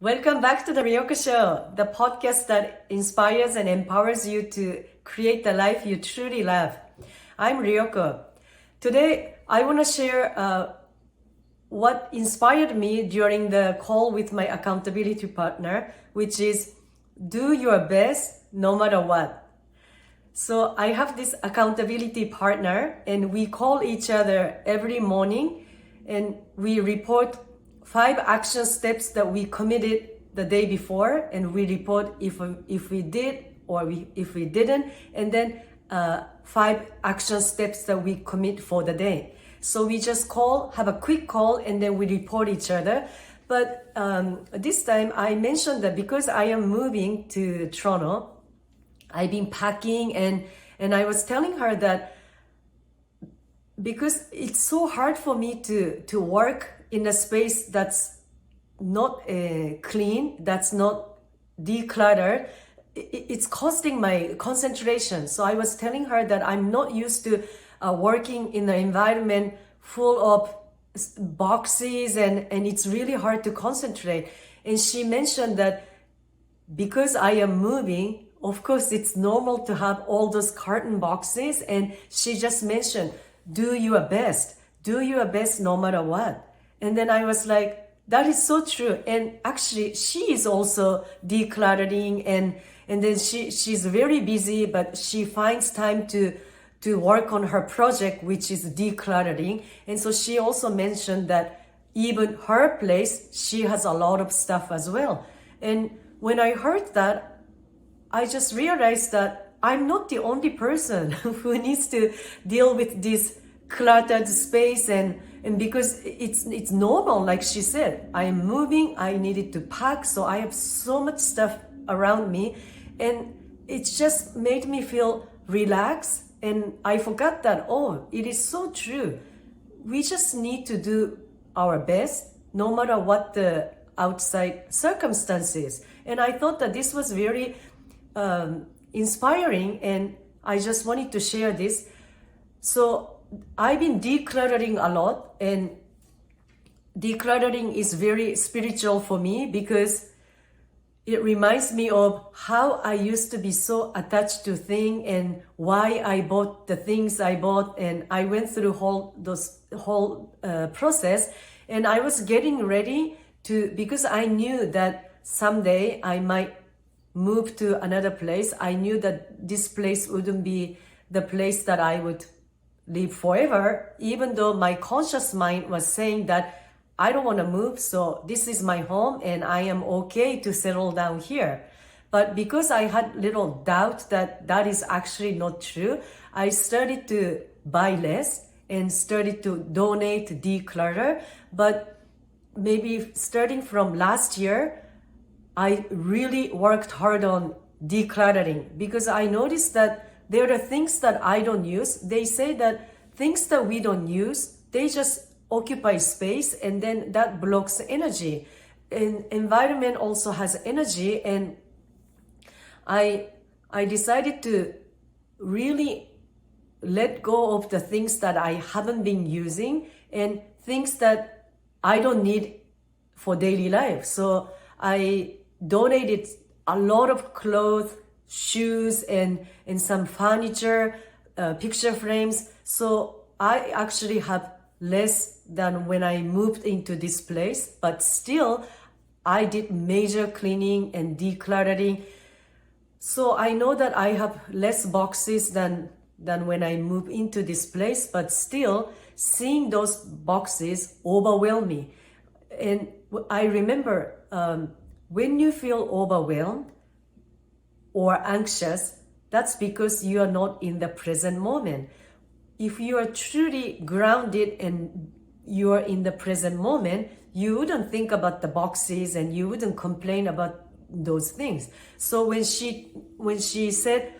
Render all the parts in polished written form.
Welcome back to the Ryoko Show, the podcast that inspires and empowers you to create the life you truly love. I'm Ryoko. Today, I want to share what inspired me during the call with my accountability partner, which is do your best no matter what. So I have this accountability partner and we call each other every morning and we report 5 action steps that we committed the day before, and we report if we did or if we didn't, and then 5 action steps that we commit for the day. So we just have a quick call, and then we report each other. But this time I mentioned that because I am moving to Toronto, I've been packing and I was telling her that because it's so hard for me to work in a space that's not clean, that's not decluttered, it's costing my concentration. So I was telling her that I'm not used to working in an environment full of boxes and it's really hard to concentrate. And she mentioned that because I am moving, of course it's normal to have all those carton boxes, and she just mentioned, do your best no matter what. And then I was like, that is so true. And actually she is also decluttering and then she's very busy, but she finds time to work on her project, which is decluttering. And so she also mentioned that even her place, she has a lot of stuff as well. And when I heard that, I just realized that I'm not the only person who needs to deal with this cluttered space, and because it's normal, like she said, I'm moving, I needed to pack, so I have so much stuff around me, and it just made me feel relaxed. And I forgot that, it is so true. We just need to do our best no matter what the outside circumstances. And I thought that this was very inspiring, and I just wanted to share this. So I've been decluttering a lot, and decluttering is very spiritual for me because it reminds me of how I used to be so attached to things and why I bought the things I bought. And I went through whole process, and I was getting ready because I knew that someday I might move to another place. I knew that this place wouldn't be the place that I would live forever, even though my conscious mind was saying that I don't want to move, so this is my home and I am okay to settle down here. But because I had little doubt that is actually not true, I started to buy less and started to donate, declutter. But maybe starting from last year, I really worked hard on decluttering because I noticed that there are things that I don't use. They say that things that we don't use, they just occupy space, and then that blocks energy. And environment also has energy, and I decided to really let go of the things that I haven't been using and things that I don't need for daily life. So I donated a lot of clothes, shoes, and some furniture, picture frames. So I actually have less than when I moved into this place, but still I did major cleaning and decluttering. So I know that I have less boxes than when I moved into this place, but still seeing those boxes overwhelm me. And I remember when you feel overwhelmed or anxious, that's because you are not in the present moment. If you are truly grounded and you are in the present moment, you wouldn't think about the boxes and you wouldn't complain about those things. So when she said,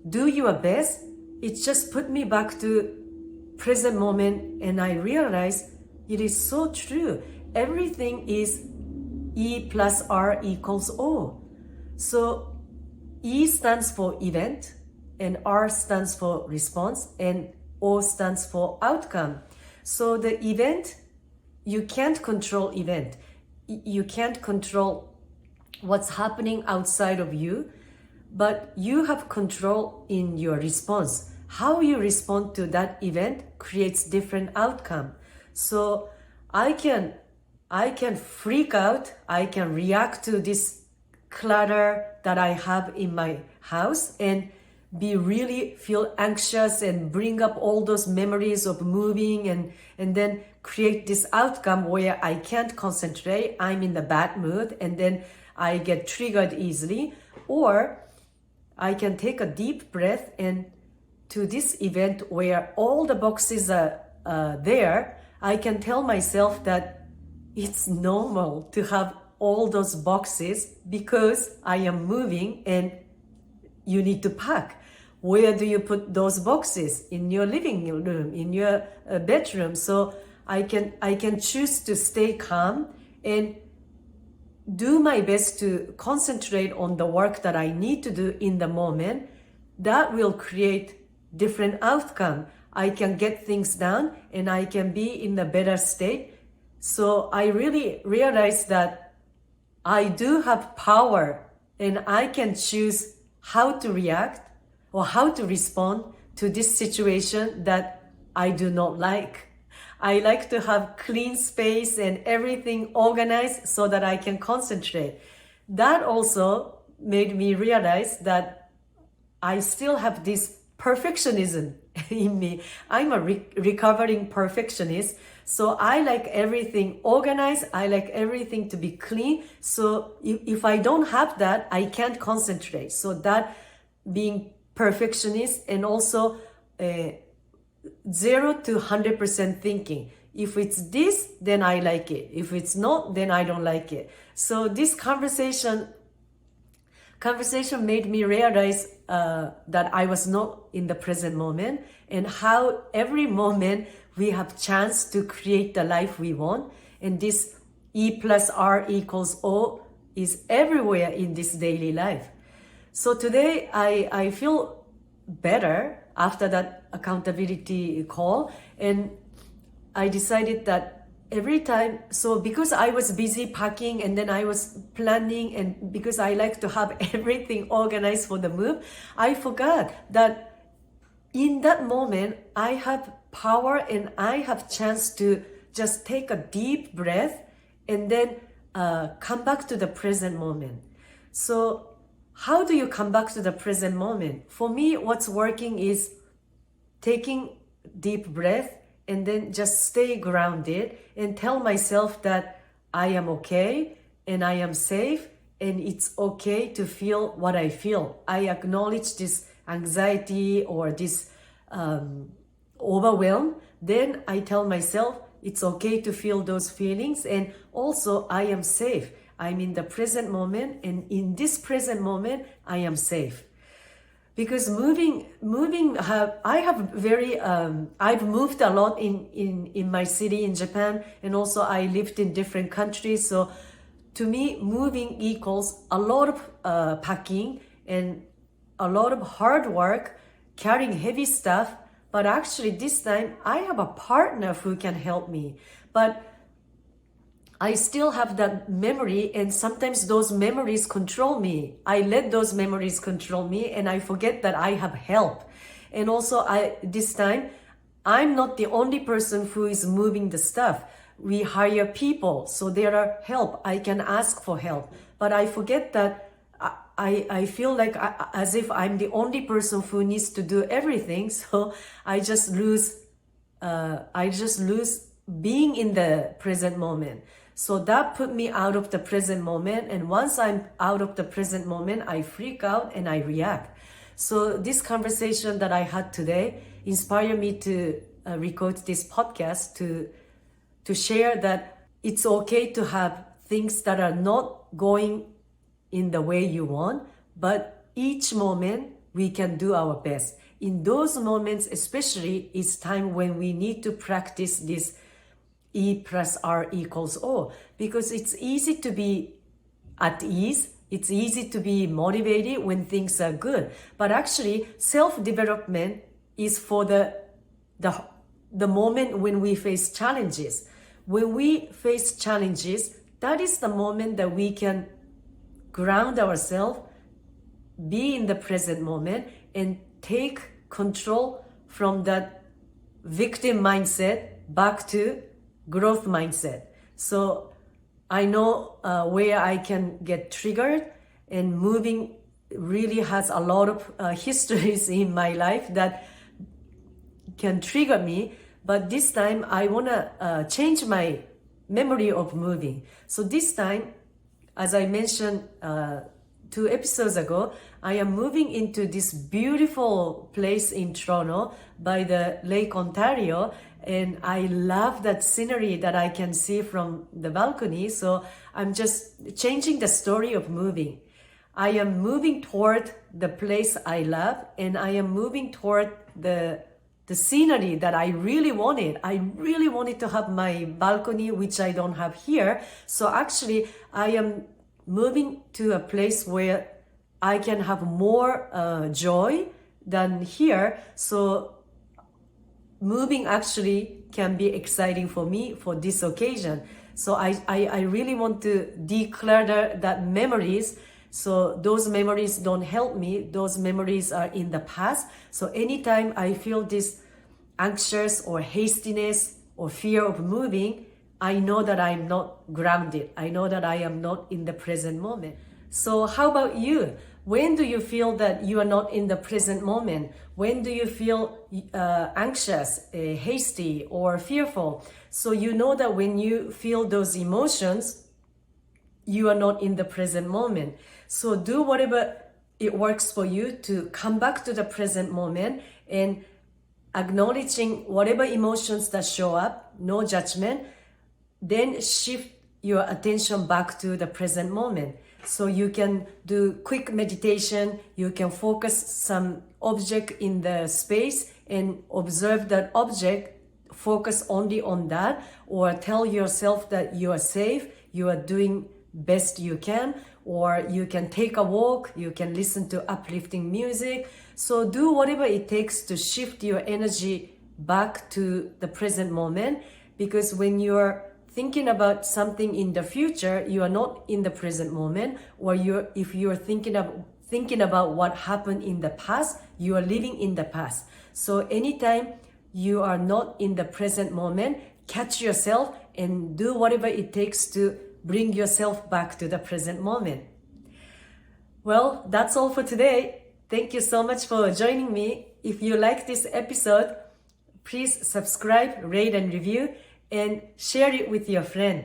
do your best, it just put me back to present moment, and I realized it is so true. Everything is E plus R equals O. So E stands for event, and R stands for response, and O stands for outcome. So the event, you can't control event. You can't control what's happening outside of you, but you have control in your response. How you respond to that event creates different outcome. So I can freak out, I can react to this clutter that I have in my house and feel anxious and bring up all those memories of moving and then create this outcome where I can't concentrate, I'm in the bad mood, and then I get triggered easily. Or I can take a deep breath and to this event where all the boxes are there, I can tell myself that it's normal to have all those boxes because I am moving and you need to pack. Where do you put those boxes? In your living room, in your bedroom. So I can choose to stay calm and do my best to concentrate on the work that I need to do in the moment. That will create different outcome. I can get things done and I can be in a better state. So I really realized that I do have power and I can choose how to react or how to respond to this situation that I do not like. I like to have clean space and everything organized so that I can concentrate. That also made me realize that I still have this perfectionism in me. I'm a recovering perfectionist. So I like everything organized. I like everything to be clean. So if I don't have that, I can't concentrate. So that being perfectionist and also 0 to 100% thinking. If it's this, then I like it. If it's not, then I don't like it. So this conversation made me realize that I was not in the present moment and how every moment we have chance to create the life we want. And this E plus R equals O is everywhere in this daily life. So today I feel better after that accountability call, and I decided that every time, so because I was busy packing and then I was planning, and because I like to have everything organized for the move, I forgot that in that moment I have power and I have chance to just take a deep breath and then come back to the present moment. So how do you come back to the present moment? For me, what's working is taking deep breath and then just stay grounded and tell myself that I am okay and I am safe and it's okay to feel what I feel. I acknowledge this anxiety or this overwhelm. Then I tell myself it's okay to feel those feelings, and also I am safe. I'm in the present moment, and in this present moment, I am safe. Because I've moved a lot in my city in Japan, and also I lived in different countries. So to me, moving equals a lot of packing and a lot of hard work, carrying heavy stuff. But actually this time I have a partner who can help me. But I still have that memory, and sometimes those memories control me. I let those memories control me and I forget that I have help. And also this time, I'm not the only person who is moving the stuff. We hire people, so there are help. I can ask for help. But I forget that I feel like as if I'm the only person who needs to do everything. So I just lose being in the present moment. So that put me out of the present moment. And once I'm out of the present moment, I freak out and I react. So this conversation that I had today inspired me to record this podcast to share that it's okay to have things that are not going in the way you want, but each moment we can do our best. In those moments, especially, it's time when we need to practice this E plus R equals O, because it's easy to be at ease. It's easy to be motivated when things are good. But actually, self-development is for the moment when we face challenges. When we face challenges, that is the moment that we can ground ourselves, be in the present moment, and take control from that victim mindset back to growth mindset. So I know where I can get triggered, and moving really has a lot of histories in my life that can trigger me. But this time I want to change my memory of moving. So this time, as I mentioned 2 episodes ago, I am moving into this beautiful place in Toronto by the Lake Ontario, and I love that scenery that I can see from the balcony. So I'm just changing the story of moving. I am moving toward the place I love, and I am moving toward the scenery that I really wanted. I really wanted to have my balcony, which I don't have here. So actually, I am moving to a place where I can have more joy than here. So moving actually can be exciting for me for this occasion. So I really want to declutter that memories. So those memories don't help me. Those memories are in the past. So anytime I feel this anxious or hastiness or fear of moving, I know that I'm not grounded. I know that I am not in the present moment. So how about you? When do you feel that you are not in the present moment? When do you feel anxious, hasty, or fearful? So you know that when you feel those emotions, you are not in the present moment. So do whatever it works for you to come back to the present moment, and acknowledging whatever emotions that show up, no judgment, then shift your attention back to the present moment. So you can do quick meditation, you can focus some object in the space and observe that object, focus only on that, or tell yourself that you are safe, you are doing best you can, or you can take a walk, you can listen to uplifting music. So do whatever it takes to shift your energy back to the present moment, because when you're thinking about something in the future, you are not in the present moment, or if you're thinking about what happened in the past, you are living in the past. So anytime you are not in the present moment, catch yourself and do whatever it takes to bring yourself back to the present moment. Well, that's all for today. Thank you so much for joining me. If you like this episode, please subscribe, rate, and review, and share it with your friend.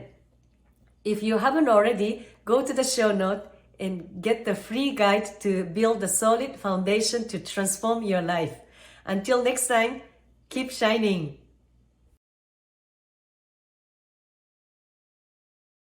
If you haven't already, go to the show note and get the free guide to build a solid foundation to transform your life. Until next time, keep shining.